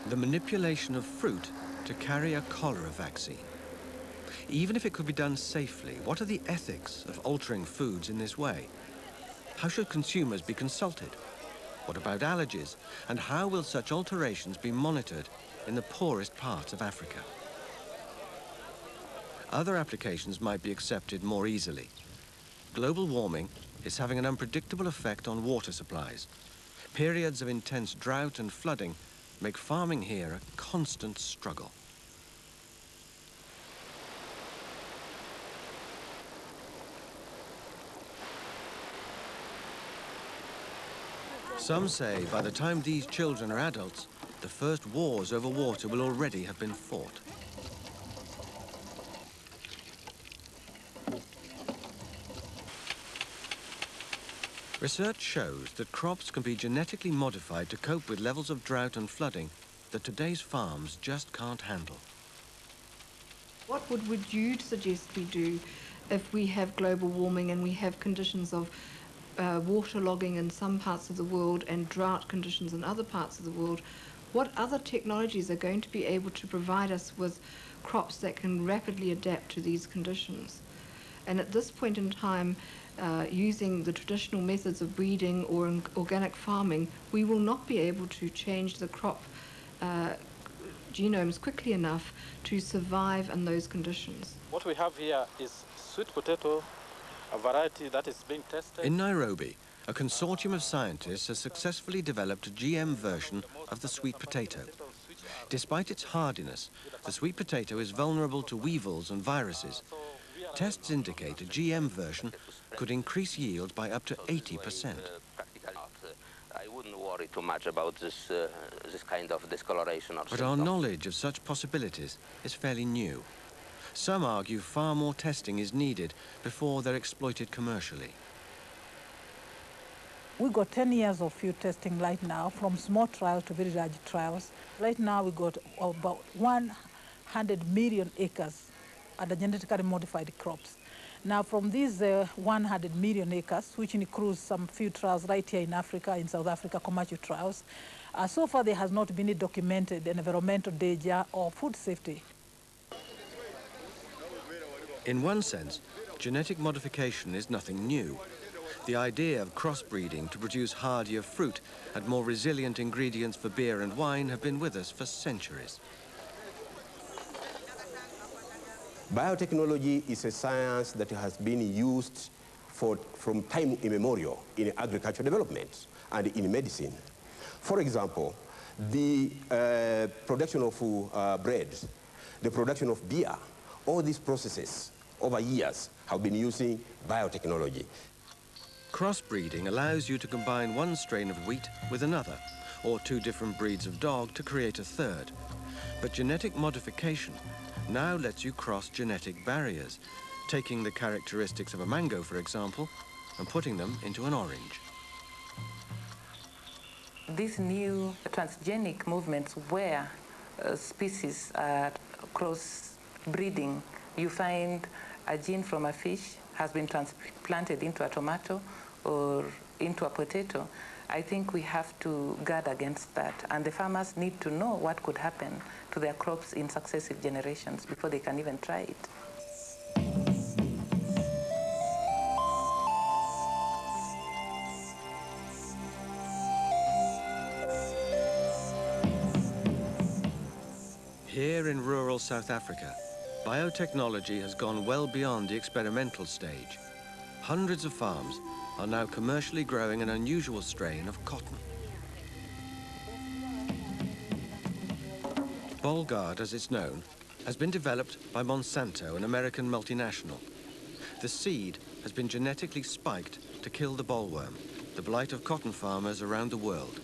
The manipulation of fruit to carry a cholera vaccine. Even if it could be done safely, what are the ethics of altering foods in this way? How should consumers be consulted? What about allergies? And how will such alterations be monitored in the poorest parts of Africa? Other applications might be accepted more easily. Global warming is having an unpredictable effect on water supplies. Periods of intense drought and flooding make farming here a constant struggle. Some say by the time these children are adults, the first wars over water will already have been fought. Research shows that crops can be genetically modified to cope with levels of drought and flooding that today's farms just can't handle. What would you suggest we do if we have global warming and we have conditions of waterlogging in some parts of the world and drought conditions in other parts of the world? What other technologies are going to be able to provide us with crops that can rapidly adapt to these conditions? And at this point in time, using the traditional methods of breeding or organic farming, we will not be able to change the crop genomes quickly enough to survive in those conditions. What we have here is sweet potato, a variety that is being tested. In Nairobi, a consortium of scientists has successfully developed a GM version of the sweet potato. Despite its hardiness, the sweet potato is vulnerable to weevils and viruses. Tests indicate a GM version could increase yield by up to 80%. I wouldn't worry too much about this kind of discoloration. But our knowledge of such possibilities is fairly new. Some argue far more testing is needed before they're exploited commercially. We got 10 years of field testing right now, from small trials to very large trials. Right now we got about 100 million acres under genetically modified crops. Now from these 100 million acres, which includes some field trials right here in Africa, in South Africa, commercial trials, so far there has not been documented environmental danger or food safety. In one sense, genetic modification is nothing new. The idea of crossbreeding to produce hardier fruit and more resilient ingredients for beer and wine have been with us for centuries. Biotechnology is a science that has been used from time immemorial in agricultural development and in medicine. For example, the production of bread, the production of beer, all these processes over years have been using biotechnology. Crossbreeding allows you to combine one strain of wheat with another, or two different breeds of dog to create a third. But genetic modification now lets you cross genetic barriers, taking the characteristics of a mango, for example, and putting them into an orange. These new transgenic movements where species are cross-breeding, you find a gene from a fish has been transplanted into a tomato or into a potato. I think we have to guard against that, and the farmers need to know what could happen to their crops in successive generations before they can even try it. Here in rural South Africa, biotechnology has gone well beyond the experimental stage. Hundreds of farms are now commercially growing an unusual strain of cotton. Bollgard, as it's known, has been developed by Monsanto, an American multinational. The seed has been genetically spiked to kill the bollworm, the blight of cotton farmers around the world.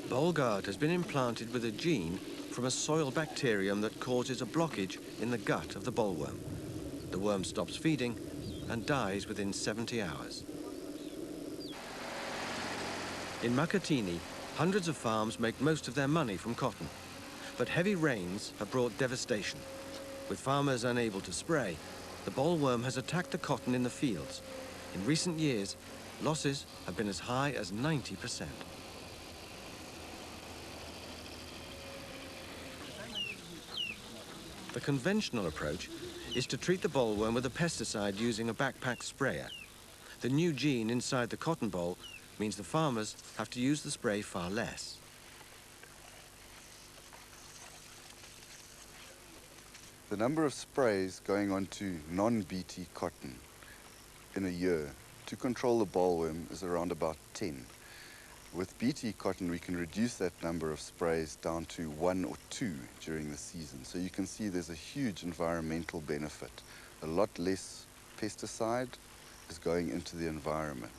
Bollgard has been implanted with a gene from a soil bacterium that causes a blockage in the gut of the bollworm. The worm stops feeding and dies within 70 hours. In Makatini, hundreds of farms make most of their money from cotton, but heavy rains have brought devastation. With farmers unable to spray, the bollworm has attacked the cotton in the fields. In recent years, losses have been as high as 90%. The conventional approach is to treat the bollworm with a pesticide using a backpack sprayer. The new gene inside the cotton boll means the farmers have to use the spray far less. The number of sprays going onto non-BT cotton in a year to control the bollworm is around about 10. With BT cotton, we can reduce that number of sprays down to 1 or 2 during the season. So you can see there's a huge environmental benefit. A lot less pesticide is going into the environment.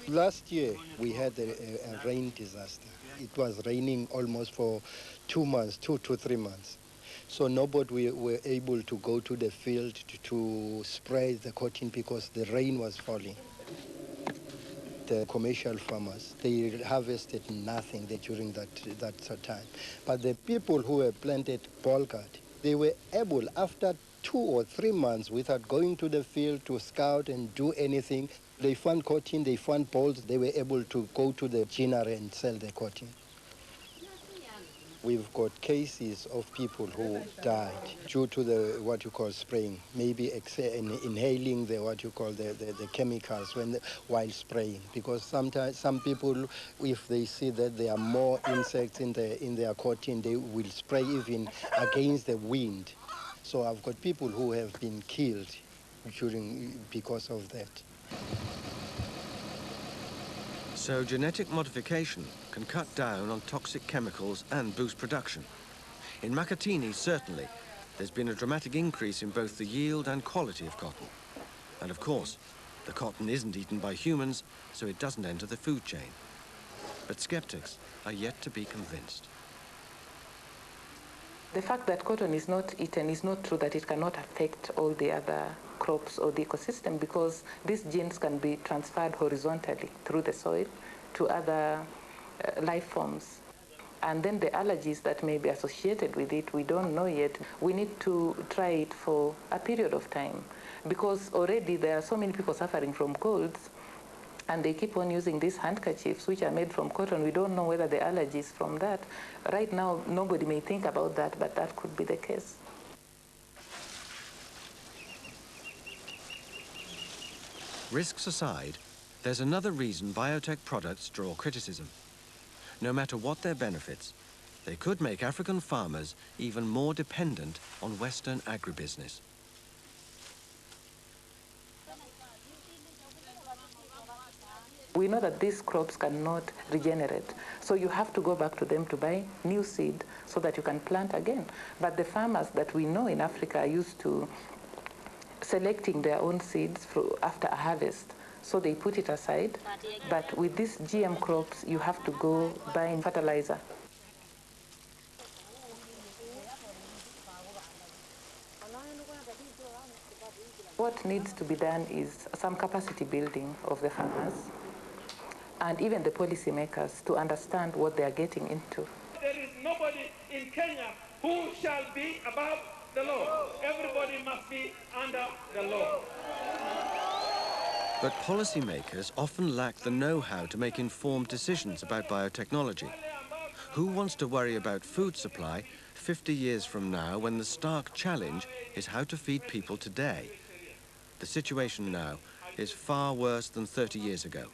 Last year, we had a rain disaster. It was raining almost for 2 months, 2 to 3 months. So nobody were able to go to the field to spray the cotton because the rain was falling. The commercial farmers, they harvested nothing during that time. But the people who were planted polecat, they were able, after 2 or 3 months without going to the field to scout and do anything, they found cotton, they found poles, they were able to go to the ginnery and sell the cotton. We've got cases of people who died due to the what you call spraying, maybe inhaling the what you call the chemicals while spraying. Because sometimes some people, if they see that there are more insects in their cotton, they will spray even against the wind. So I've got people who have been killed because of that. So genetic modification can cut down on toxic chemicals and boost production. In Makatini, certainly, there's been a dramatic increase in both the yield and quality of cotton. And of course, the cotton isn't eaten by humans, so it doesn't enter the food chain. But skeptics are yet to be convinced. The fact that cotton is not eaten is not true that it cannot affect all the other crops or the ecosystem, because these genes can be transferred horizontally through the soil to other life forms. And then the allergies that may be associated with it, we don't know yet. We need to try it for a period of time, because already there are so many people suffering from colds, and they keep on using these handkerchiefs which are made from cotton. We don't know whether the allergy is from that. Right now, nobody may think about that, but that could be the case. Risks aside, there's another reason biotech products draw criticism. No matter what their benefits, they could make African farmers even more dependent on Western agribusiness. We know that these crops cannot regenerate, so you have to go back to them to buy new seed so that you can plant again. But the farmers that we know in Africa are used to selecting their own seeds after a harvest, so they put it aside. But with these GM crops, you have to go buying fertilizer. What needs to be done is some capacity building of the farmers and even the policymakers to understand what they are getting into. There is nobody in Kenya who shall be above the law. Everybody must be under the law. But policymakers often lack the know-how to make informed decisions about biotechnology. Who wants to worry about food supply 50 years from now when the stark challenge is how to feed people today? The situation now is far worse than 30 years ago.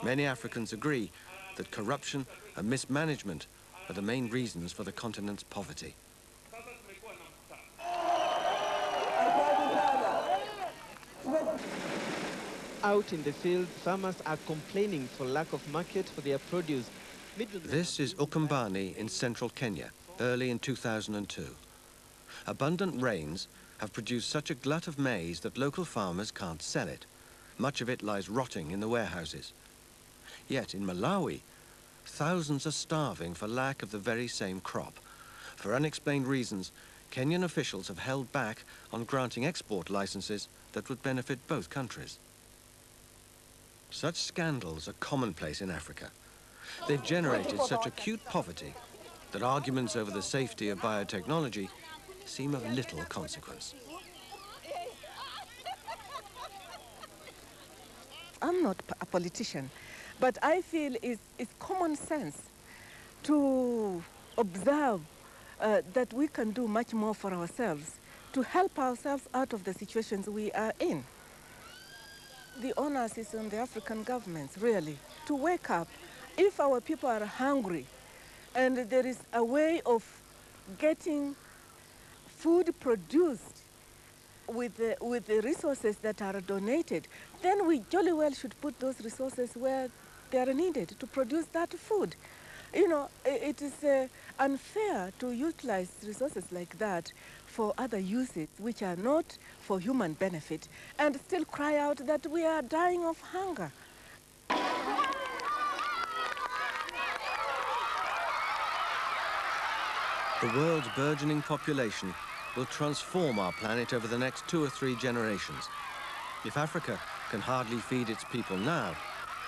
Many Africans agree that corruption and mismanagement are the main reasons for the continent's poverty. Out in the field, farmers are complaining for lack of market for their produce. This is Ukambani in central Kenya, early in 2002. Abundant rains have produced such a glut of maize that local farmers can't sell it. Much of it lies rotting in the warehouses. Yet in Malawi, thousands are starving for lack of the very same crop. For unexplained reasons, Kenyan officials have held back on granting export licenses that would benefit both countries. Such scandals are commonplace in Africa. They've generated such acute poverty that arguments over the safety of biotechnology seem of little consequence. I'm not a politician, but I feel it's common sense to observe that we can do much more for ourselves to help ourselves out of the situations we are in. The onus is on the African governments, really, to wake up. If our people are hungry and there is a way of getting food produced with the resources that are donated, then we jolly well should put those resources where they are needed to produce that food. You know, it is unfair to utilize resources like that for other uses which are not for human benefit and still cry out that we are dying of hunger. The world's burgeoning population will transform our planet over the next 2 or 3 generations. If Africa can hardly feed its people now,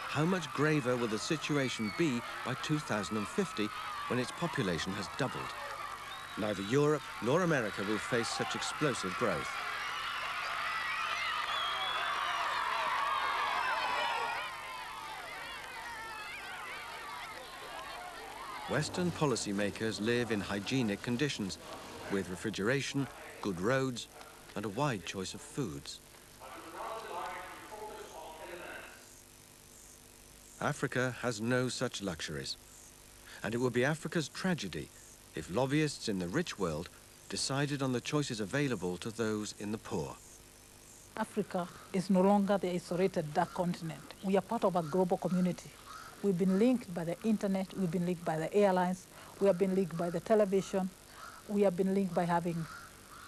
how much graver will the situation be by 2050 when its population has doubled? Neither Europe nor America will face such explosive growth. Western policymakers live in hygienic conditions, with refrigeration, good roads, and a wide choice of foods. Africa has no such luxuries, and it would be Africa's tragedy if lobbyists in the rich world decided on the choices available to those in the poor. Africa is no longer the isolated dark continent. We are part of a global community. We've been linked by the internet, we've been linked by the airlines, we have been linked by the television, we have been linked by having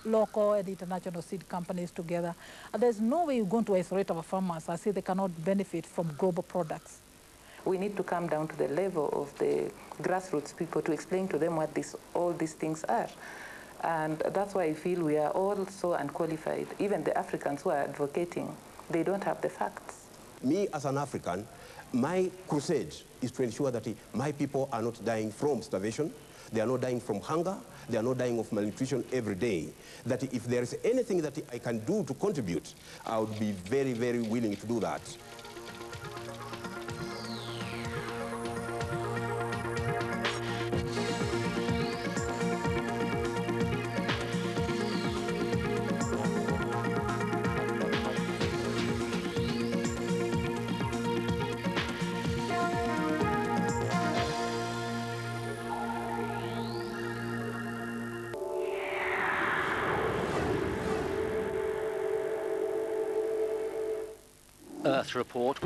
local and international seed companies together. And there's no way you're going to isolate our farmers. I say they cannot benefit from global products. We need to come down to the level of the grassroots people to explain to them what all these things are. And that's why I feel we are all so unqualified. Even the Africans who are advocating, they don't have the facts. Me as an African, my crusade is to ensure that my people are not dying from starvation, they are not dying from hunger, they are not dying of malnutrition every day. That if there is anything that I can do to contribute, I would be very, very willing to do that. Earth Report.